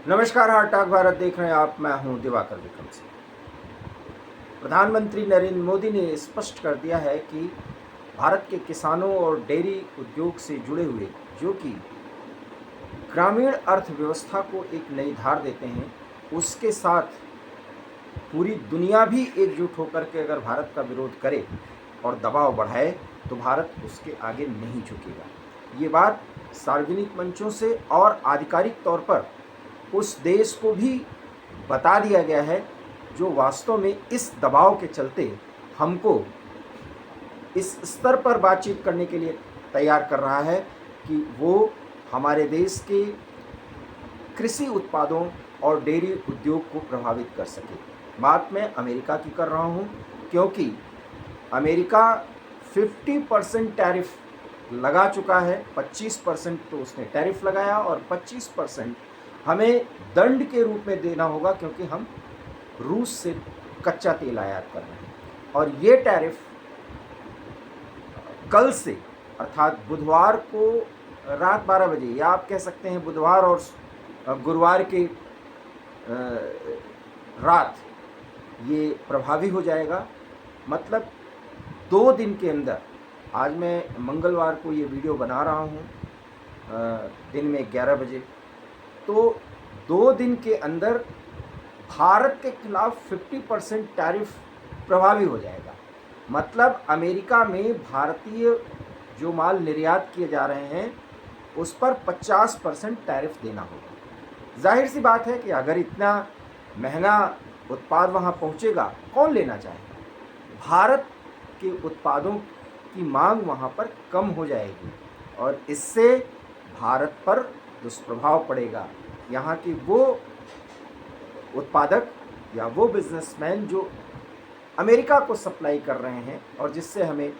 नमस्कार, heart talk Bharat देख रहे हैं आप। मैं हूं दिवाकर विक्रम सिंह। प्रधानमंत्री नरेंद्र मोदी ने स्पष्ट कर दिया है कि भारत के किसानों और डेयरी उद्योग से जुड़े हुए जो कि ग्रामीण अर्थव्यवस्था को एक नई धार देते हैं, उसके साथ पूरी दुनिया भी एकजुट होकर के अगर भारत का विरोध करे और दबाव बढ़ाए तो भारत उसके आगे नहीं झुकेगा। ये बात सार्वजनिक मंचों से और आधिकारिक तौर पर उस देश को भी बता दिया गया है जो वास्तव में इस दबाव के चलते हमको इस स्तर पर बातचीत करने के लिए तैयार कर रहा है कि वो हमारे देश के कृषि उत्पादों और डेयरी उद्योग को प्रभावित कर सके। बात मैं अमेरिका की कर रहा हूँ, क्योंकि अमेरिका 50% टैरिफ लगा चुका है। 25% तो उसने टैरिफ लगाया और 25% हमें दंड के रूप में देना होगा, क्योंकि हम रूस से कच्चा तेल आयात कर रहे हैं। और ये टैरिफ कल से अर्थात बुधवार को रात 12 बजे, या आप कह सकते हैं बुधवार और गुरुवार के रात ये प्रभावी हो जाएगा। मतलब 2 दिन के अंदर, आज मैं मंगलवार को ये वीडियो बना रहा हूँ दिन में 11 बजे, तो 2 दिन के अंदर भारत के खिलाफ 50% टैरिफ प्रभावी हो जाएगा। मतलब अमेरिका में भारतीय जो माल निर्यात किए जा रहे हैं उस पर 50% टैरिफ देना होगा। जाहिर सी बात है कि अगर इतना महंगा उत्पाद वहाँ पहुँचेगा, कौन लेना चाहेगा। भारत के उत्पादों की मांग वहाँ पर कम हो जाएगी और इससे भारत पर दुष्प्रभाव पड़ेगा। यहाँ की वो उत्पादक या वो बिजनेसमैन जो अमेरिका को सप्लाई कर रहे हैं और जिससे हमें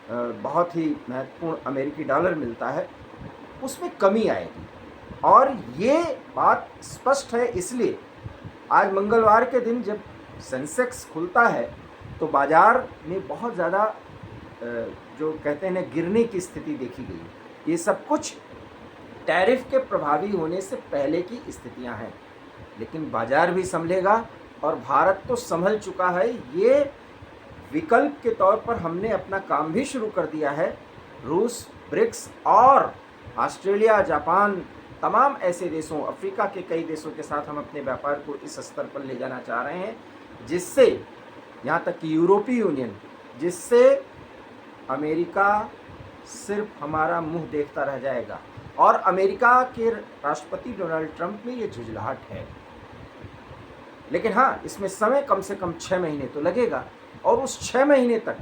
बहुत ही महत्वपूर्ण अमेरिकी डॉलर मिलता है, उसमें कमी आएगी। और ये बात स्पष्ट है, इसलिए आज मंगलवार के दिन जब सेंसेक्स खुलता है तो बाज़ार में बहुत ज़्यादा जो कहते हैं गिरने की स्थिति देखी गई। ये सब कुछ टैरिफ के प्रभावी होने से पहले की स्थितियां हैं, लेकिन बाजार भी संभलेगा और भारत तो संभल चुका है। ये विकल्प के तौर पर हमने अपना काम भी शुरू कर दिया है। रूस, ब्रिक्स और ऑस्ट्रेलिया, जापान, तमाम ऐसे देशों, अफ्रीका के कई देशों के साथ हम अपने व्यापार को इस स्तर पर ले जाना चाह रहे हैं, जिससे यहाँ तक कि यूरोपीय यूनियन, जिससे अमेरिका सिर्फ हमारा मुंह देखता रह जाएगा। और अमेरिका के राष्ट्रपति डोनाल्ड ट्रंप में ये झुंझलाहट है, लेकिन हाँ, इसमें समय कम से कम 6 महीने तो लगेगा और उस 6 महीने तक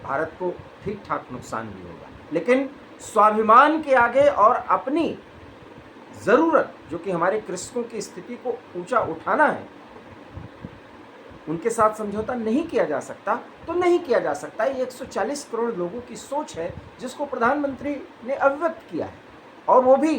भारत को ठीक ठाक नुकसान भी होगा। लेकिन स्वाभिमान के आगे और अपनी ज़रूरत, जो कि हमारे कृषकों की स्थिति को ऊंचा उठाना है, उनके साथ समझौता नहीं किया जा सकता तो नहीं किया जा सकता। ये 140 करोड़ लोगों की सोच है जिसको प्रधानमंत्री ने अभिव्यक्त किया है, और वो भी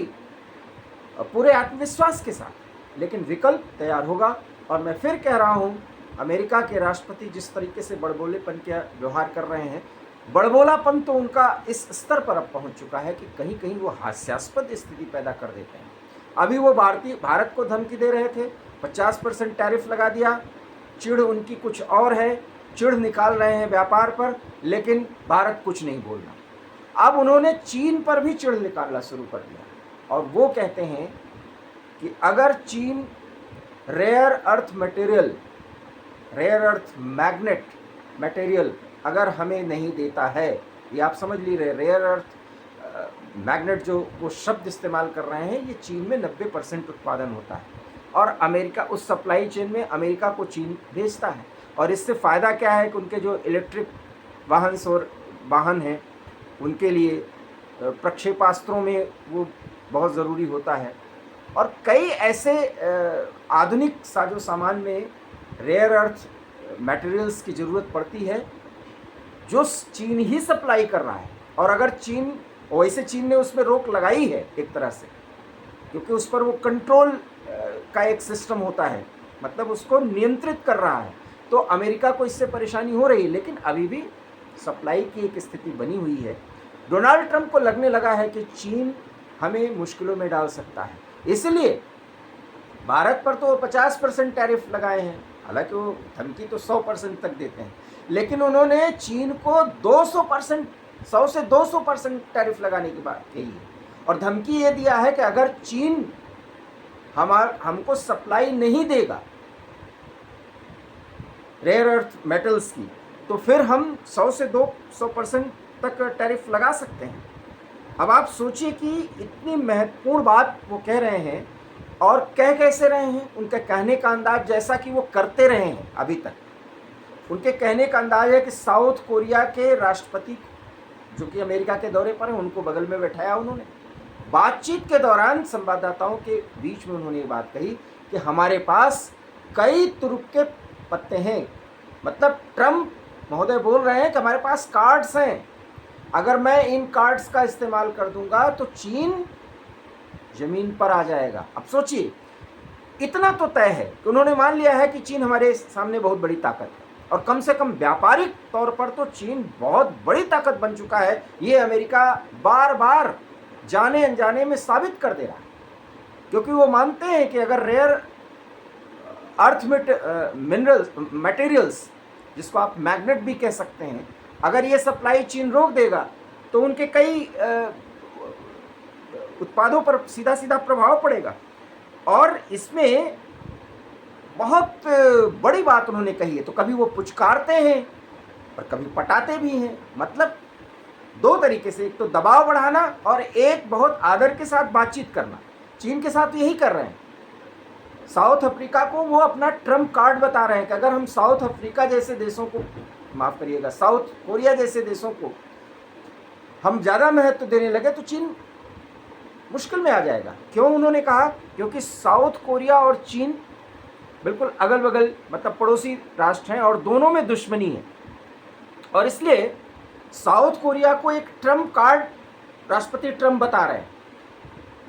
पूरे आत्मविश्वास के साथ। लेकिन विकल्प तैयार होगा। और मैं फिर कह रहा हूँ, अमेरिका के राष्ट्रपति जिस तरीके से बड़बोलेपन का व्यवहार कर रहे हैं, बड़बोलापन तो उनका इस स्तर पर अब पहुँच चुका है कि कहीं कहीं वो हास्यास्पद स्थिति पैदा कर देते हैं। अभी वो भारत को धमकी दे रहे थे, 50% टैरिफ लगा दिया, चिढ़ उनकी कुछ और है, चिढ़ निकाल रहे हैं व्यापार पर, लेकिन भारत कुछ नहीं बोल रहा। अब उन्होंने चीन पर भी चिढ़ निकालना शुरू कर दिया और वो कहते हैं कि अगर चीन रेयर अर्थ मैग्नेट मटेरियल अगर हमें नहीं देता है, ये आप समझ लीजिए, रेयर अर्थ मैग्नेट जो वो शब्द इस्तेमाल कर रहे हैं, ये चीन में 90% उत्पादन होता है और अमेरिका उस सप्लाई चेन में अमेरिका को चीन भेजता है। और इससे फ़ायदा क्या है कि उनके जो इलेक्ट्रिक वाहन हैं, उनके लिए प्रक्षेपास्त्रों में वो बहुत ज़रूरी होता है। और कई ऐसे आधुनिक साजो सामान में रेयर अर्थ मटेरियल्स की ज़रूरत पड़ती है जो चीन ही सप्लाई कर रहा है। और अगर चीन, वैसे चीन ने उसमें रोक लगाई है एक तरह से, क्योंकि उस पर वो कंट्रोल का एक सिस्टम होता है, मतलब उसको नियंत्रित कर रहा है, तो अमेरिका को इससे परेशानी हो रही है। लेकिन अभी भी सप्लाई की एक स्थिति बनी हुई है। डोनाल्ड ट्रंप को लगने लगा है कि चीन हमें मुश्किलों में डाल सकता है, इसलिए भारत पर तो 50% टैरिफ लगाए हैं, हालांकि वो धमकी तो 100% तक देते हैं, लेकिन उन्होंने चीन को 200%, 100 से 200% टैरिफ लगाने की बात कही है। और धमकी ये दिया है कि अगर चीन हमको सप्लाई नहीं देगा रेयर अर्थ मेटल्स की, तो फिर हम 100 से 200% तक टैरिफ लगा सकते हैं। अब आप सोचिए कि इतनी महत्वपूर्ण बात वो कह रहे हैं, और कह कैसे रहे हैं, उनके कहने का अंदाज जैसा कि वो करते रहे हैं अभी तक। उनके कहने का अंदाज है कि साउथ कोरिया के राष्ट्रपति जो कि अमेरिका के दौरे पर हैं, उनको बगल में बैठाया उन्होंने। बातचीत के दौरान संवाददाताओं के बीच में उन्होंने ये बात कही कि हमारे पास कई तुरुप के पत्ते हैं। मतलब ट्रम्प महोदय बोल रहे हैं कि हमारे पास कार्ड्स हैं, अगर मैं इन कार्ड्स का इस्तेमाल कर दूंगा तो चीन जमीन पर आ जाएगा। अब सोचिए, इतना तो तय है कि उन्होंने मान लिया है कि चीन हमारे सामने बहुत बड़ी ताकत है, और कम से कम व्यापारिक तौर पर तो चीन बहुत बड़ी ताकत बन चुका है। ये अमेरिका बार बार जाने अनजाने में साबित कर दे रहा है, क्योंकि वो मानते हैं कि अगर रेयर अर्थ मिनरल्स मटेरियल्स, जिसको आप मैग्नेट भी कह सकते हैं, अगर ये सप्लाई चीन रोक देगा तो उनके कई उत्पादों पर सीधा सीधा प्रभाव पड़ेगा। और इसमें बहुत बड़ी बात उन्होंने कही है। तो कभी वो पुचकारते हैं और कभी पटाते भी हैं। मतलब दो तरीके से, एक तो दबाव बढ़ाना और एक बहुत आदर के साथ बातचीत करना। चीन के साथ यही कर रहे हैं। साउथ अफ्रीका को वो अपना ट्रम्प कार्ड बता रहे हैं कि अगर हम साउथ अफ्रीका जैसे देशों को, माफ़ करिएगा, साउथ कोरिया जैसे देशों को हम ज़्यादा महत्व देने लगे तो चीन मुश्किल में आ जाएगा। क्यों उन्होंने कहा? क्योंकि साउथ कोरिया और चीन बिल्कुल अगल बगल, मतलब पड़ोसी राष्ट्र हैं, और दोनों में दुश्मनी है। और इसलिए साउथ कोरिया को एक ट्रम्प कार्ड राष्ट्रपति ट्रम्प बता रहे हैं।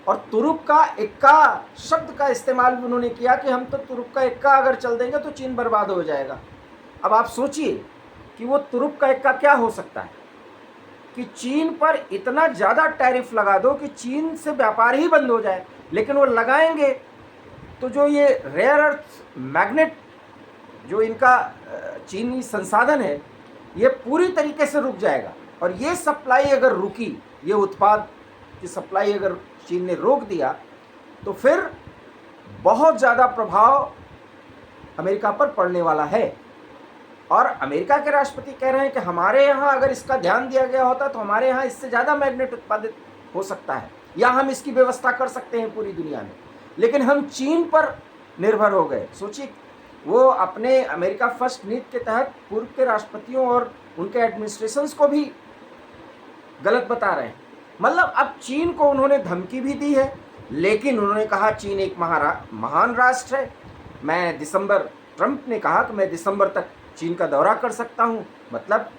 और तुरुप का इक्का शब्द का इस्तेमाल भी उन्होंने किया कि हम तो तुरुप का इक्का अगर चल देंगे तो चीन बर्बाद हो जाएगा। अब आप सोचिए कि वो तुरुप का इक्का क्या हो सकता है कि चीन पर इतना ज़्यादा टैरिफ लगा दो कि चीन से व्यापार ही बंद हो जाए। लेकिन वो लगाएंगे तो जो ये रेयर अर्थ मैग्नेट, जो इनका चीनी संसाधन है, ये पूरी तरीके से रुक जाएगा। और ये सप्लाई अगर रुकी, ये उत्पाद की सप्लाई अगर चीन ने रोक दिया, तो फिर बहुत ज़्यादा प्रभाव अमेरिका पर पड़ने वाला है। और अमेरिका के राष्ट्रपति कह रहे हैं कि हमारे यहाँ अगर इसका ध्यान दिया गया होता तो हमारे यहाँ इससे ज़्यादा मैग्नेट उत्पादित हो सकता है, या हम इसकी व्यवस्था कर सकते हैं पूरी दुनिया में। लेकिन हम चीन पर निर्भर हो गए। सोचिए, वो अपने अमेरिका फर्स्ट नीति के तहत पूर्व के राष्ट्रपतियों और उनके एडमिनिस्ट्रेशंस को भी गलत बता रहे हैं। मतलब अब चीन को उन्होंने धमकी भी दी है, लेकिन उन्होंने कहा चीन एक महान राष्ट्र है। ट्रम्प ने कहा कि मैं दिसंबर तक चीन का दौरा कर सकता हूं। मतलब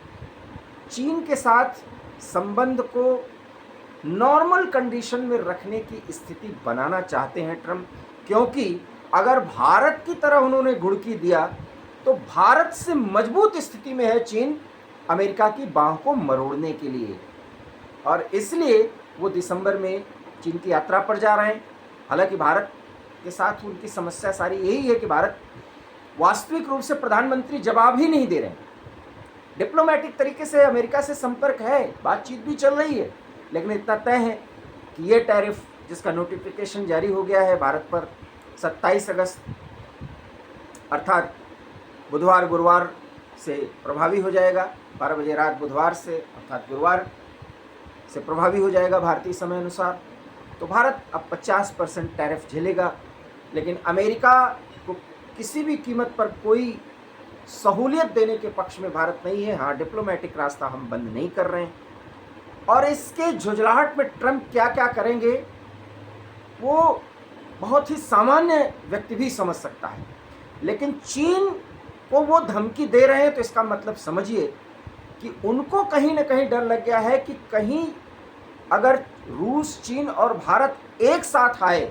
चीन के साथ संबंध को नॉर्मल कंडीशन में रखने की स्थिति बनाना चाहते हैं ट्रम्प, क्योंकि अगर भारत की तरह उन्होंने घुड़की दिया तो भारत से मजबूत स्थिति में है चीन अमेरिका की बाहों को मरोड़ने के लिए। और इसलिए वो दिसंबर में चीन की यात्रा पर जा रहे हैं। हालांकि भारत के साथ उनकी समस्या सारी यही है कि भारत वास्तविक रूप से प्रधानमंत्री जवाब ही नहीं दे रहे हैं। डिप्लोमेटिक तरीके से अमेरिका से संपर्क है, बातचीत भी चल रही है, लेकिन इतना तय है कि ये टैरिफ जिसका नोटिफिकेशन जारी हो गया है भारत पर 27 अगस्त अर्थात बुधवार गुरुवार से प्रभावी हो जाएगा। 12 बजे रात बुधवार से अर्थात गुरुवार से प्रभावी हो जाएगा भारतीय समय अनुसार। तो भारत अब 50% टैरिफ झेलेगा। लेकिन अमेरिका को किसी भी कीमत पर कोई सहूलियत देने के पक्ष में भारत नहीं है। हाँ, डिप्लोमेटिक रास्ता हम बंद नहीं कर रहे हैं। और इसके झुंझलाहट में ट्रम्प क्या क्या करेंगे वो बहुत ही सामान्य व्यक्ति भी समझ सकता है। लेकिन चीन को वो धमकी दे रहे हैं तो इसका मतलब समझिए कि उनको कहीं ना कहीं डर लग गया है कि कहीं अगर रूस, चीन और भारत एक साथ आए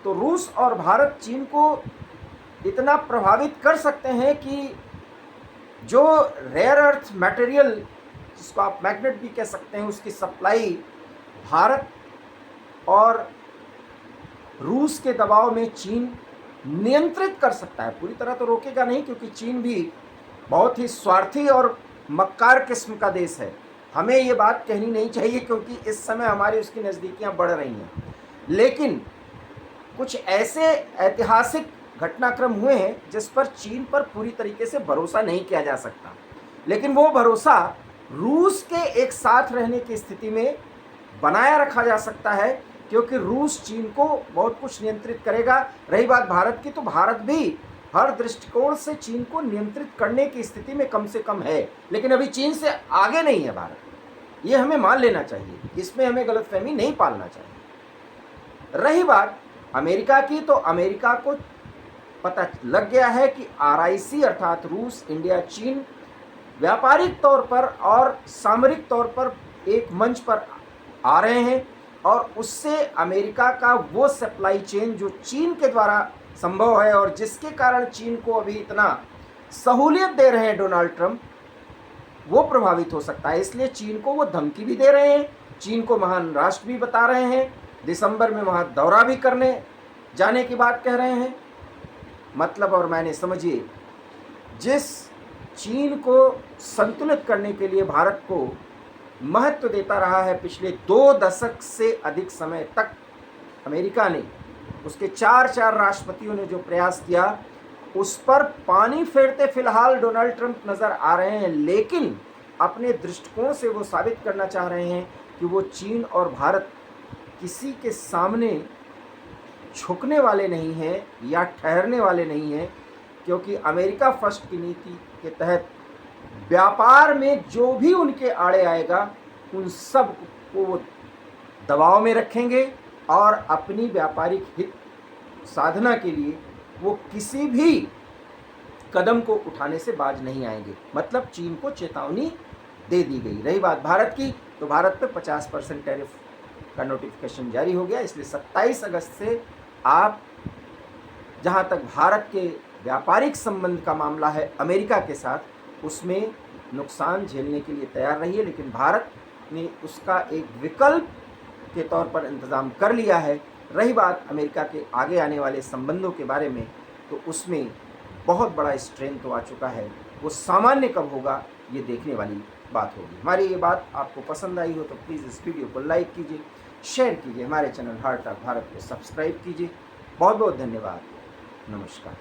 तो रूस और भारत चीन को इतना प्रभावित कर सकते हैं कि जो रेयर अर्थ मटेरियल, जिसको आप मैग्नेट भी कह सकते हैं, उसकी सप्लाई भारत और रूस के दबाव में चीन नियंत्रित कर सकता है। पूरी तरह तो रोकेगा नहीं, क्योंकि चीन भी बहुत ही स्वार्थी और मक्कार किस्म का देश है। हमें ये बात कहनी नहीं चाहिए, क्योंकि इस समय हमारी उसकी नज़दीकियाँ बढ़ रही हैं। लेकिन कुछ ऐसे ऐतिहासिक घटनाक्रम हुए हैं जिस पर चीन पर पूरी तरीके से भरोसा नहीं किया जा सकता, लेकिन वो भरोसा रूस के एक साथ रहने की स्थिति में बनाया रखा जा सकता है, क्योंकि रूस चीन को बहुत कुछ नियंत्रित करेगा। रही बात भारत की, तो भारत भी हर दृष्टिकोण से चीन को नियंत्रित करने की स्थिति में कम से कम है, लेकिन अभी चीन से आगे नहीं है भारत। ये हमें मान लेना चाहिए, इसमें हमें गलतफहमी नहीं पालना चाहिए। रही बात अमेरिका की, तो अमेरिका को पता लग गया है कि RIC अर्थात रूस, इंडिया, चीन व्यापारिक तौर पर और सामरिक तौर पर एक मंच पर आ रहे हैं, और उससे अमेरिका का वो सप्लाई चेन जो चीन के द्वारा संभव है और जिसके कारण चीन को अभी इतना सहूलियत दे रहे हैं डोनाल्ड ट्रंप, वो प्रभावित हो सकता है। इसलिए चीन को वो धमकी भी दे रहे हैं, चीन को महान राष्ट्र भी बता रहे हैं, दिसंबर में वहाँ दौरा भी करने जाने की बात कह रहे हैं। मतलब और मायने समझिए, जिस चीन को संतुलित करने के लिए भारत को महत्व देता रहा है पिछले 2 दशक से अधिक समय तक अमेरिका ने, उसके 4 राष्ट्रपतियों ने जो प्रयास किया, उस पर पानी फेरते फिलहाल डोनाल्ड ट्रंप नज़र आ रहे हैं। लेकिन अपने दृष्टिकोण से वो साबित करना चाह रहे हैं कि वो चीन और भारत किसी के सामने झुकने वाले नहीं हैं या ठहरने वाले नहीं हैं, क्योंकि अमेरिका फर्स्ट की नीति के तहत व्यापार में जो भी उनके आड़े आएगा, उन सब को वो दबाव में रखेंगे और अपनी व्यापारिक हित साधना के लिए वो किसी भी कदम को उठाने से बाज नहीं आएंगे। मतलब चीन को चेतावनी दे दी गई। रही बात भारत की, तो भारत पे 50% टैरिफ का नोटिफिकेशन जारी हो गया। इसलिए 27 अगस्त से आप, जहाँ तक भारत के व्यापारिक संबंध का मामला है अमेरिका के साथ, उसमें नुकसान झेलने के लिए तैयार रहिए। लेकिन भारत ने उसका एक विकल्प के तौर पर इंतज़ाम कर लिया है। रही बात अमेरिका के आगे आने वाले संबंधों के बारे में, तो उसमें बहुत बड़ा स्ट्रेन तो आ चुका है, वो सामान्य कब होगा ये देखने वाली बात होगी। हमारी ये बात आपको पसंद आई हो तो प्लीज़ इस वीडियो को लाइक कीजिए, शेयर कीजिए, हमारे चैनल हार्ट टॉक भारत को सब्सक्राइब कीजिए। बहुत बहुत धन्यवाद। नमस्कार।